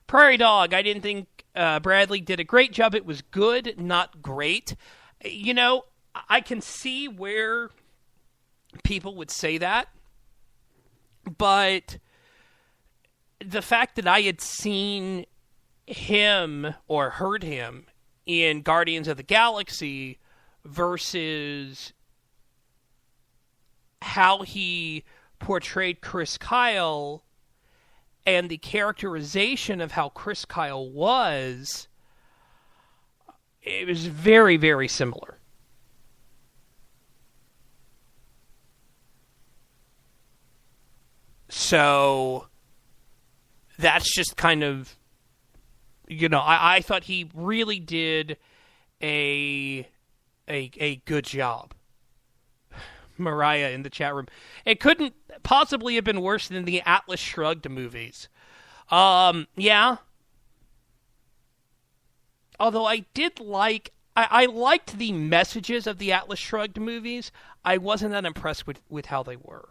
Prairie Dog, I didn't think Bradley did a great job. It was good, not great. You know, I can see where people would say that, but the fact that I had seen him or heard him in Guardians of the Galaxy versus how he portrayed Chris Kyle and the characterization of how Chris Kyle was, it was very, very similar. So that's just kind of, you know, I thought he really did a good job. Mariah in the chat room. It couldn't possibly have been worse than the Atlas Shrugged movies. Yeah. Although I did I liked the messages of the Atlas Shrugged movies. I wasn't that impressed with how they were.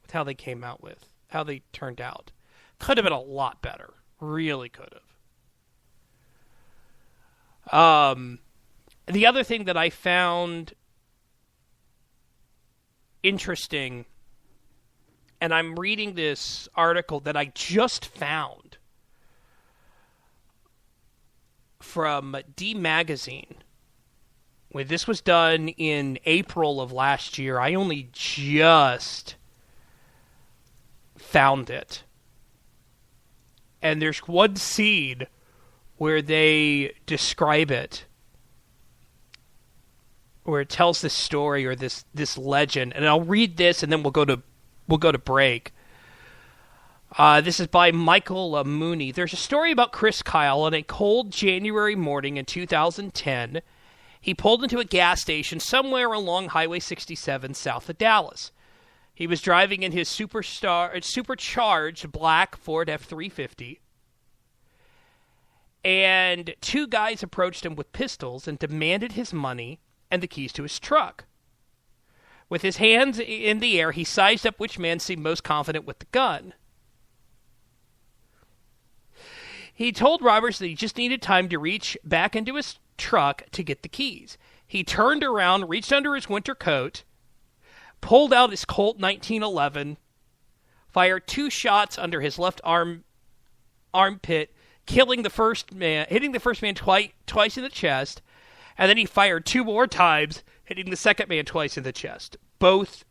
With how they came out with. How they turned out. Could have been a lot better. Really could have. The other thing that I found interesting, and I'm reading this article that I just found from D Magazine. When this was done in April of last year, I only just found it. And there's one scene where they describe it, where it tells this story or this legend, and I'll read this, and then we'll go to break. This is by Michael Mooney. There's a story about Chris Kyle on a cold January morning in 2010. He pulled into a gas station somewhere along Highway 67 south of Dallas. He was driving in his supercharged black Ford F-350, and two guys approached him with pistols and demanded his money and the keys to his truck. With his hands in the air, he sized up which man seemed most confident with the gun. He told robbers that he just needed time to reach back into his truck to get the keys. He turned around, reached under his winter coat, pulled out his Colt 1911, fired 2 shots under his left armpit, hitting the first man twice in the chest, and then he fired 2 more times, hitting the second man twice in the chest. Both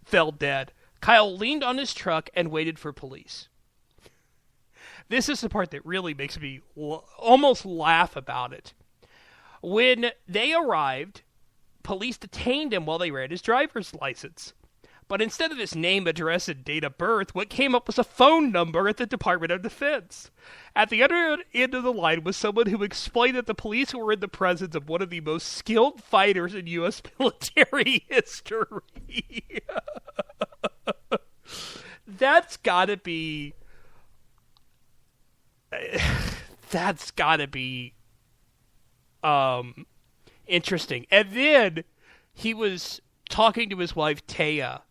fell dead. Kyle leaned on his truck and waited for police. This is the part that really makes me almost laugh about it. When they arrived, police detained him while they read his driver's license. But instead of his name, address, and date of birth, what came up was a phone number at the Department of Defense. At the other end of the line was someone who explained that the police were in the presence of one of the most skilled fighters in U.S. military history. That's gotta be... interesting. And then he was talking to his wife, Taya,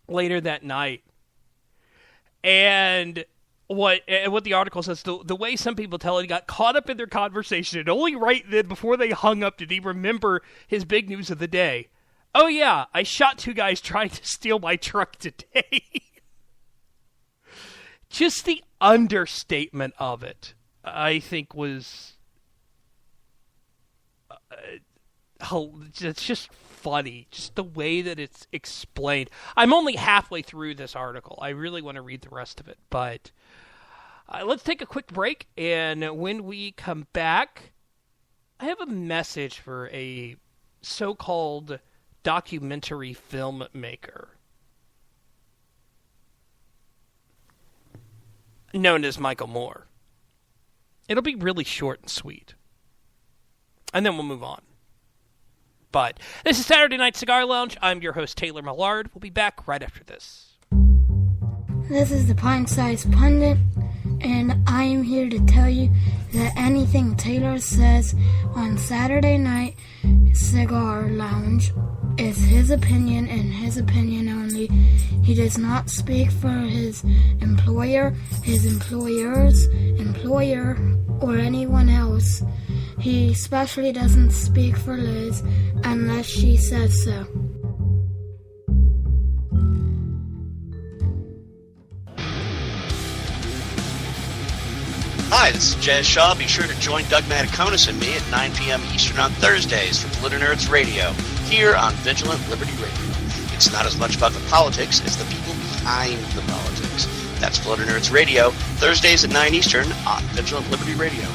later that night. And what the article says, the way some people tell it, he got caught up in their conversation, and only right then, before they hung up, did he remember his big news of the day. Oh yeah, I shot 2 guys trying to steal my truck today. Just the understatement of it, I think, was... it's just funny, just the way that it's explained. I'm only halfway through this article. I really want to read the rest of it, but let's take a quick break, and when we come back, I have a message for a so-called documentary filmmaker known as Michael Moore. It'll be really short and sweet, and then we'll move on. But this is Saturday Night Cigar Lounge. I'm your host, Taylor Millard. We'll be back right after this. This is the Pint-Sized Pundit, and I am here to tell you that anything Taylor says on Saturday Night Cigar Lounge is his opinion and his opinion only. He does not speak for his employer, his employer's employer, or anyone else. He especially doesn't speak for Liz unless she says so. Hi, this is Jazz Shaw. Be sure to join Doug Mataconis and me at 9 p.m. Eastern on Thursdays for Glitter Nerds Radio, here on Vigilant Liberty Radio. It's not as much about the politics as the people behind the politics. That's Glitter Nerds Radio, Thursdays at 9 Eastern on Vigilant Liberty Radio.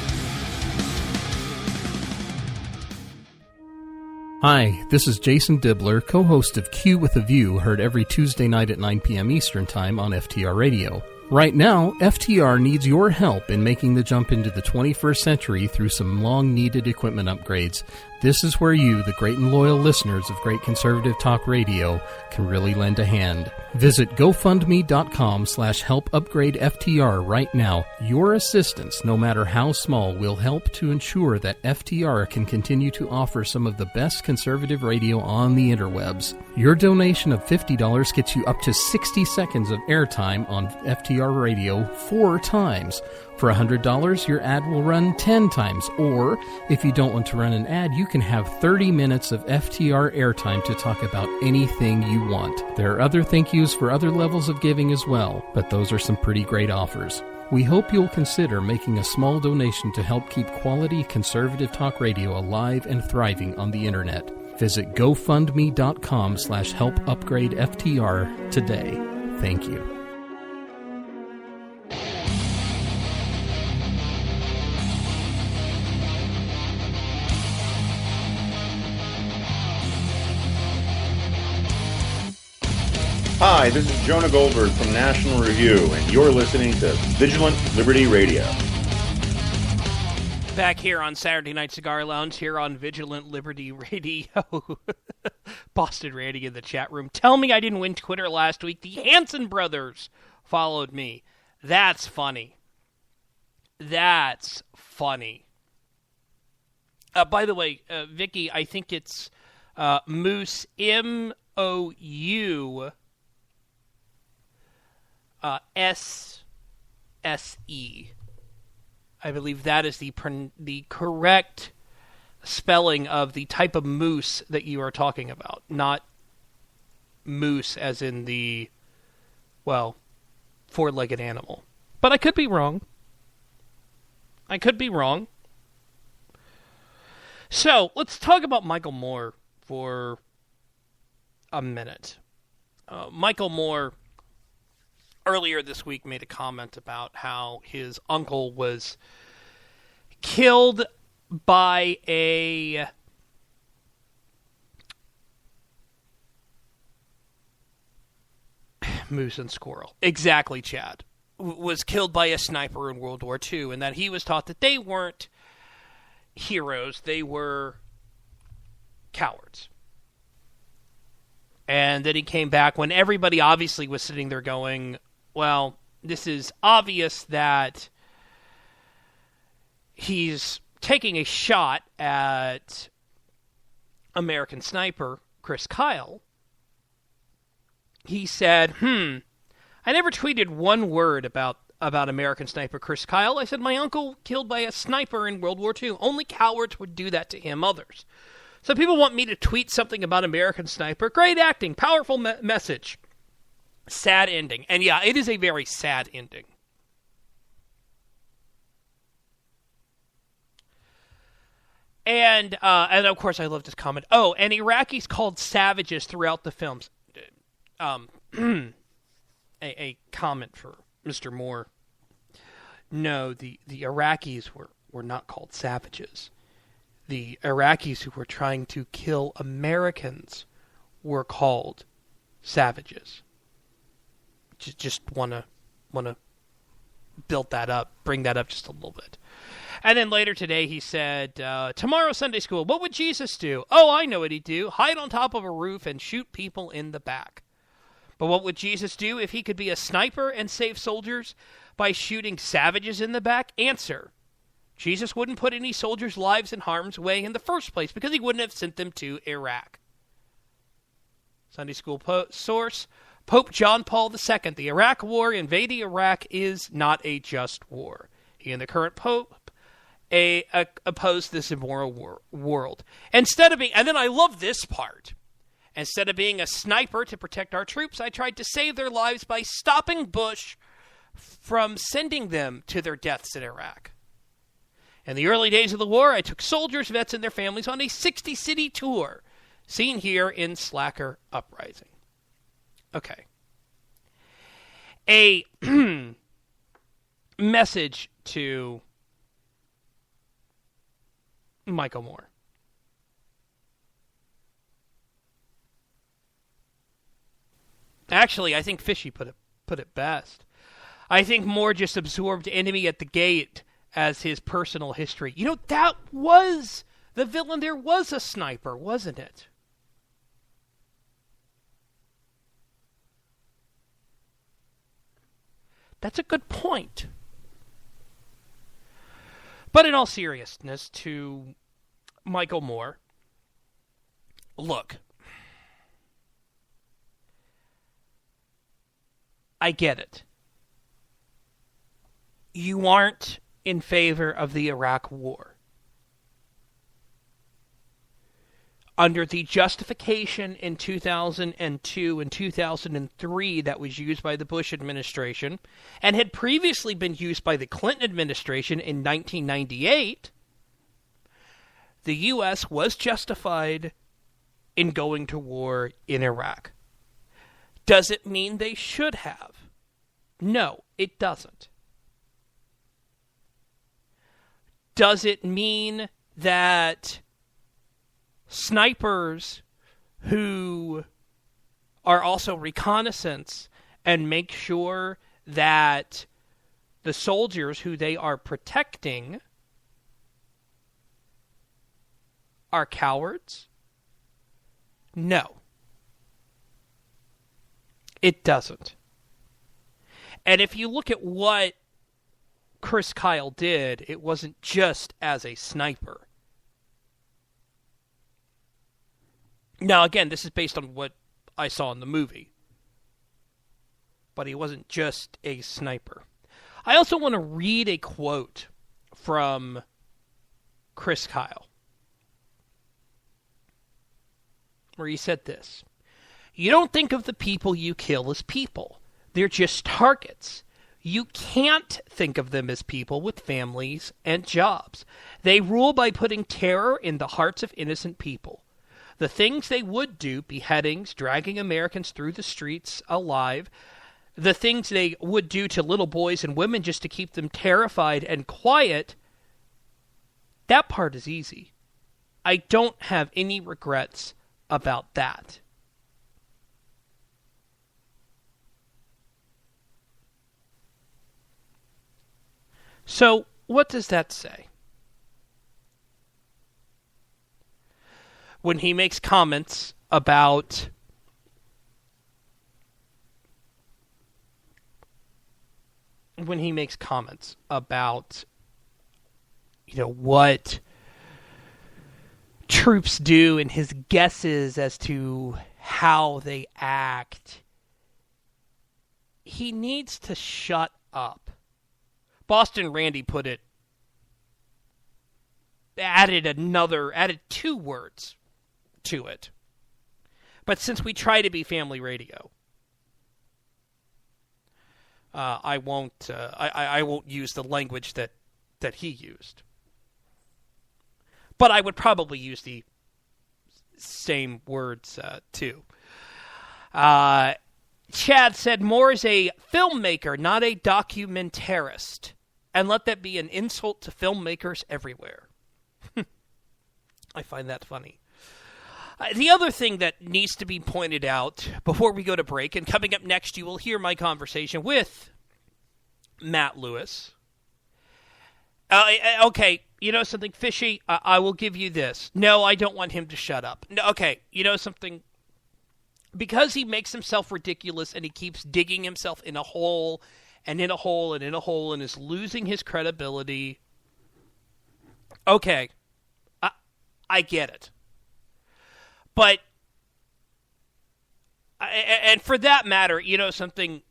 Hi, this is Jason Dibbler, co-host of Q with a View, heard every Tuesday night at 9 p.m. Eastern Time on FTR Radio. Right now, FTR needs your help in making the jump into the 21st century through some long-needed equipment upgrades. This is where you, the great and loyal listeners of Great Conservative Talk Radio, can really lend a hand. Visit GoFundMe.com/helpupgradeFTR right now. Your assistance, no matter how small, will help to ensure that FTR can continue to offer some of the best conservative radio on the interwebs. Your donation of $50 gets you up to 60 seconds of airtime on FTR radio 4 times. For $100, your ad will run 10 times, or if you don't want to run an ad, you can have 30 minutes of FTR airtime to talk about anything you want. There are other thank yous for other levels of giving as well, but those are some pretty great offers. We hope you'll consider making a small donation to help keep quality conservative talk radio alive and thriving on the internet. Visit GoFundMe.com/helpupgradeFTR today. Thank you. Hi, this is Jonah Goldberg from National Review, and you're listening to Vigilant Liberty Radio. Back here on Saturday Night Cigar Lounge, here on Vigilant Liberty Radio. Boston Randy in the chat room. Tell me I didn't win Twitter last week. The Hanson brothers followed me. That's funny. That's funny. By the way, Vicky, I think it's Moose, M-O-U... S-S-E. I believe that is the correct spelling of the type of moose that you are talking about. Not moose as in the, well, four-legged animal. But I could be wrong. So, let's talk about Michael Moore for a minute. Michael Moore earlier this week made a comment about how his uncle was killed by a moose and squirrel. Exactly, Chad. Was killed by a sniper in World War II, and that he was taught that they weren't heroes, they were cowards. And then he came back when everybody obviously was sitting there going, well, this is obvious that he's taking a shot at American Sniper Chris Kyle. He said, I never tweeted one word about American Sniper Chris Kyle. I said, my uncle killed by a sniper in World War II. Only cowards would do that to him, others. So people want me to tweet something about American Sniper. Great acting, powerful message. Sad ending. And yeah, it is a very sad ending. And of course I loved his comment. Oh, and Iraqis called savages throughout the films. A comment for Mr. Moore. No, the Iraqis were not called savages. The Iraqis who were trying to kill Americans were called savages. Just want to build that up, bring that up just a little bit. And then later today he said, tomorrow Sunday school, what would Jesus do? Oh, I know what he'd do. Hide on top of a roof and shoot people in the back. But what would Jesus do if he could be a sniper and save soldiers by shooting savages in the back? Answer. Jesus wouldn't put any soldiers' lives in harm's way in the first place because he wouldn't have sent them to Iraq. Sunday School source, Pope John Paul II. The Iraq War, invading Iraq is not a just war. He and the current Pope oppose this immoral world. Instead of being, and then I love this part, instead of being a sniper to protect our troops, I tried to save their lives by stopping Bush from sending them to their deaths in Iraq. In the early days of the war, I took soldiers, vets, and their families on a 60-city tour, seen here in Slacker Uprising. Okay. A message to Michael Moore. Actually, I think Fishy put it best. I think Moore just absorbed Enemy at the Gate as his personal history. You know, that was the villain. There was a sniper, wasn't it? That's a good point. But in all seriousness, to Michael Moore, look, I get it. You aren't in favor of the Iraq War. Under the justification in 2002 and 2003 that was used by the Bush administration and had previously been used by the Clinton administration in 1998, the U.S. was justified in going to war in Iraq. Does it mean they should have? No, it doesn't. Does it mean that snipers who are also reconnaissance and make sure that the soldiers who they are protecting are cowards? No. It doesn't. And if you look at what Chris Kyle did, it wasn't just as a sniper. Now, again, this is based on what I saw in the movie. But he wasn't just a sniper. I also want to read a quote from Chris Kyle, where he said this: "You don't think of the people you kill as people. They're just targets. You can't think of them as people with families and jobs. They rule by putting terror in the hearts of innocent people. The things they would do, beheadings, dragging Americans through the streets alive, the things they would do to little boys and women just to keep them terrified and quiet, that part is easy. I don't have any regrets about that." So, what does that say? When he makes comments about what troops do and his guesses as to how they act, he needs to shut up. Boston Randy added 2 words to it. But since we try to be family radio, I won't use the language that he used. But I would probably use the same words too. Chad said Moore is a filmmaker, not a documentarist. And let that be an insult to filmmakers everywhere. I find that funny. The other thing that needs to be pointed out before we go to break, and coming up next you will hear my conversation with Matt Lewis. Okay, you know something, Fishy? I will give you this. No, I don't want him to shut up. No, okay, you know something? Because he makes himself ridiculous and he keeps digging himself in a hole and in a hole and in a hole and is losing his credibility. Okay, I get it. But And for that matter, something